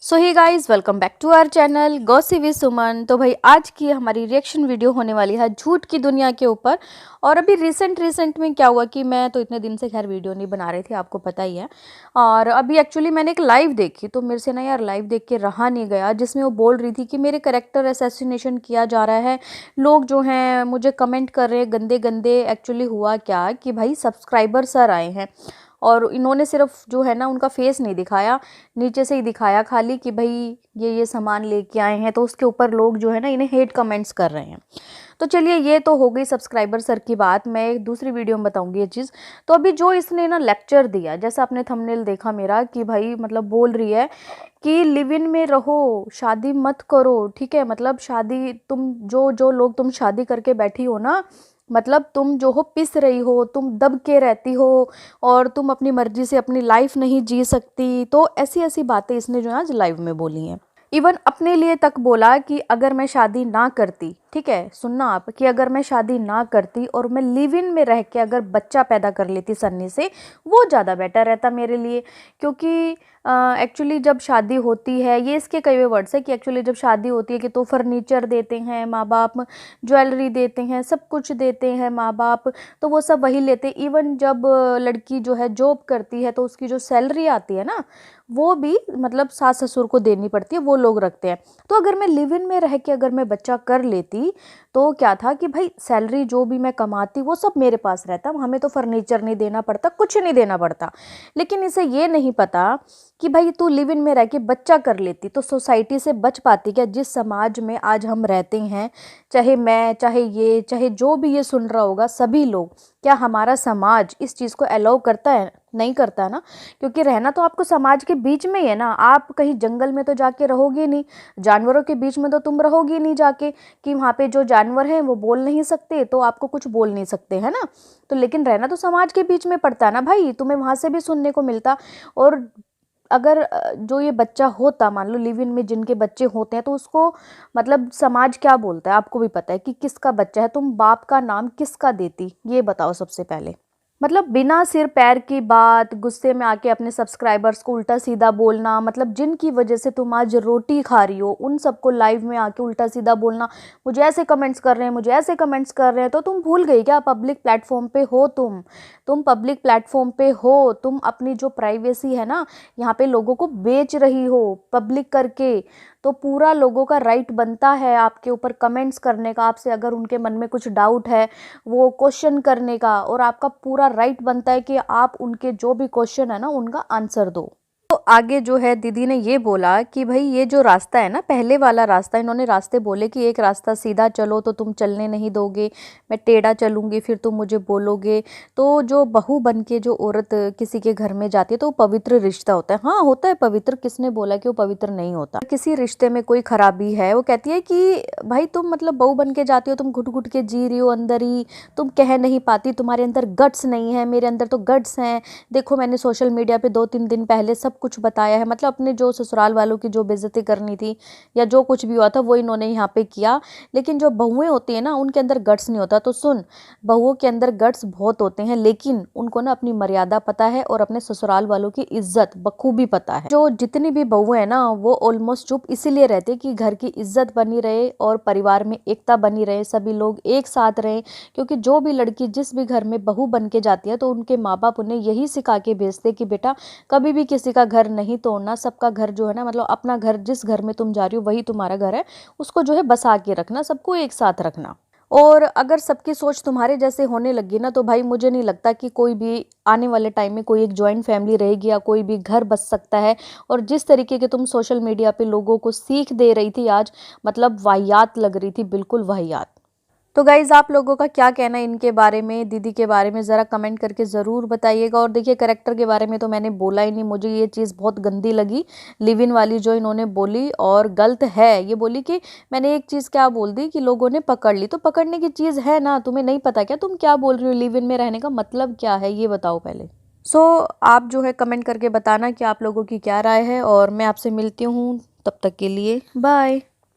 So hi guys welcome back to our channel gossip with Suman. तो भाई आज की हमारी रिएक्शन वीडियो होने वाली है झूठ की दुनिया के ऊपर। और अभी रिसेंट में क्या हुआ कि मैं तो इतने दिन से खैर वीडियो नहीं बना रही थी, आपको पता ही है। और अभी एक्चुअली मैंने एक लाइव देखी तो मेरे से ना यार लाइव देख के रहा नहीं गया, जिसमें वो बोल रही थी कि मेरे कैरेक्टर असैसिनेशन किया जा रहा है, लोग जो हैं मुझे कमेंट कर रहे हैं गंदे गंदे। एक्चुअली हुआ क्या कि भाई सब्सक्राइबर सर आए हैं और इन्होंने सिर्फ जो है ना उनका फेस नहीं दिखाया, नीचे से ही दिखाया खाली कि भाई ये सामान लेके आए हैं, तो उसके ऊपर लोग जो है ना इन्हें हेट कमेंट्स कर रहे हैं। तो चलिए ये तो हो गई सब्सक्राइबर सर की बात, मैं एक दूसरी वीडियो में बताऊंगी ये चीज़। तो अभी जो इसने ना लेक्चर दिया, जैसा आपने थंबनेल देखा मेरा, कि भाई मतलब बोल रही है कि लिव इन में रहो, शादी मत करो, ठीक है। मतलब शादी तुम जो जो लोग तुम शादी करके बैठी हो ना, मतलब तुम जो हो पिस रही हो, तुम दब के रहती हो और तुम अपनी मर्जी से अपनी लाइफ नहीं जी सकती। तो ऐसी ऐसी बातें इसने जो है आज लाइव में बोली हैं। इवन अपने लिए तक बोला कि अगर मैं शादी ना करती, ठीक है सुनना आप, कि अगर मैं शादी ना करती और मैं लिव इन में रह के अगर बच्चा पैदा कर लेती सन्नी से, वो ज़्यादा बेटर रहता मेरे लिए। क्योंकि एक्चुअली जब शादी होती है, ये इसके कई हुए वर्ड्स है कि एक्चुअली जब शादी होती है कि तो फर्नीचर देते हैं माँ बाप, ज्वेलरी देते हैं, सब कुछ देते हैं माँ बाप, तो वो सब वही लेते। इवन जब लड़की जो है जॉब करती है तो उसकी जो सैलरी आती है ना, वो भी मतलब सास ससुर को देनी पड़ती है, वो लोग रखते हैं। तो अगर मैं लिव इन में रह के अगर मैं बच्चा कर लेती तो क्या था कि भाई सैलरी जो भी मैं कमाती वो सब मेरे पास रहता, हमें तो फर्नीचर नहीं देना पड़ता, कुछ नहीं देना पड़ता। लेकिन इसे ये नहीं पता कि भाई तू लिव इन में रह के बच्चा कर लेती तो सोसाइटी से बच पाती क्या, जिस समाज में आज हम रहते हैं। चाहे मैं, चाहे ये, चाहे जो भी ये सुन रहा होगा, सभी लोग, क्या हमारा समाज इस चीज़ को अलाउ करता है? नहीं करता ना। क्योंकि रहना तो आपको समाज के बीच में ही है ना, आप कहीं जंगल में तो जाके रहोगे नहीं, जानवरों के बीच में तो तुम रहोगे नहीं जाके, कि वहाँ पे जो जानवर हैं वो बोल नहीं सकते तो आपको कुछ बोल नहीं सकते, है ना। तो लेकिन रहना तो समाज के बीच में पड़ता है ना भाई, तुम्हें वहाँ से भी सुनने को मिलता। और अगर जो ये बच्चा होता, मान लो लिव इन में जिनके बच्चे होते हैं, तो उसको मतलब समाज क्या बोलता है आपको भी पता है कि किसका बच्चा है, तुम बाप का नाम किसका देती, ये बताओ सबसे पहले। मतलब बिना सिर पैर की बात, गुस्से में आके अपने सब्सक्राइबर्स को उल्टा सीधा बोलना, मतलब जिनकी वजह से तुम आज रोटी खा रही हो उन सबको लाइव में आके उल्टा सीधा बोलना, मुझे ऐसे कमेंट्स कर रहे हैं, मुझे ऐसे कमेंट्स कर रहे हैं। तो तुम भूल गई क्या पब्लिक प्लेटफॉर्म पे हो तुम पब्लिक प्लेटफॉर्म पे हो, तुम अपनी जो प्राइवेसी है ना यहाँ पे लोगों को बेच रही हो पब्लिक करके। तो पूरा लोगों का राइट बनता है आपके ऊपर कमेंट्स करने का, आपसे अगर उनके मन में कुछ डाउट है वो क्वेश्चन करने का, और आपका पूरा राइट बनता है कि आप उनके जो भी क्वेश्चन है ना उनका आंसर दो। तो आगे जो है दीदी ने ये बोला कि भाई ये जो रास्ता है ना, पहले वाला रास्ता, इन्होंने रास्ते बोले कि एक रास्ता सीधा चलो तो तुम चलने नहीं दोगे, मैं टेढ़ा चलूंगी फिर तुम मुझे बोलोगे। तो जो बहू बन के जो औरत किसी के घर में जाती है तो वो पवित्र रिश्ता होता है। हाँ होता है पवित्र, किसने बोला कि वो पवित्र नहीं होता। किसी रिश्ते में कोई खराबी है, वो कहती है कि भाई तुम मतलब बहू बन के जाती हो, तुम घुट घुट के जी रही हो अंदर ही, तुम कह नहीं पाती, तुम्हारे अंदर गट्स नहीं है, मेरे अंदर तो गट्स हैं। देखो मैंने सोशल मीडिया पे 2-3 दिन पहले सब कुछ बताया है, मतलब अपने जो ससुराल वालों की जो बेइज्जती करनी थी या जो कुछ भी हुआ था वो इन्होंने यहाँ पे किया। लेकिन जो बहुएं होती है ना उनके अंदर गट्स नहीं होता। तो सुन, बहुओं के अंदर गट्स बहुत होते हैं, लेकिन उनको ना अपनी मर्यादा पता है और अपने ससुराल वालों की इज्जत बखूबी पता है। जो जितनी भी बहुएं है ना वो ऑलमोस्ट चुप इसीलिए रहते कि घर की इज्जत बनी रहे और परिवार में एकता बनी रहे, सभी लोग एक साथ रहें। क्योंकि जो भी लड़की जिस भी घर में बहू बन के जाती है तो उनके माँ बाप उन्हें यही सिखा के भेजते कि बेटा कभी भी किसी का घर नहीं तोड़ना, सबका घर जो है ना, मतलब अपना घर, जिस घर में तुम जा रही हो वही तुम्हारा घर है, उसको जो है बसा के रखना, सबको एक साथ रखना। और अगर सबकी सोच तुम्हारे जैसे होने लगी ना तो भाई मुझे नहीं लगता कि कोई भी आने वाले टाइम में कोई एक जॉइंट फैमिली रहेगी या कोई भी घर बस सकता है। और जिस तरीके के तुम सोशल मीडिया पे लोगों को सीख दे रही थी आज, मतलब वाहियात लग रही थी, बिल्कुल वाहियात। तो गाइज़ आप लोगों का क्या कहना है इनके बारे में, दीदी के बारे में, ज़रा कमेंट करके ज़रूर बताइएगा। और देखिए कैरेक्टर के बारे में तो मैंने बोला ही नहीं, मुझे ये चीज़ बहुत गंदी लगी लिव इन वाली जो इन्होंने बोली, और गलत है। ये बोली कि मैंने एक चीज़ क्या बोल दी कि लोगों ने पकड़ ली, तो पकड़ने की चीज़ है ना, तुम्हें नहीं पता क्या तुम क्या बोल रही हो, लिव इन में रहने का मतलब क्या है ये बताओ पहले। सो आप जो है कमेंट करके बताना कि आप लोगों की क्या राय है, और मैं आपसे मिलती हूँ, तब तक के लिए बाय।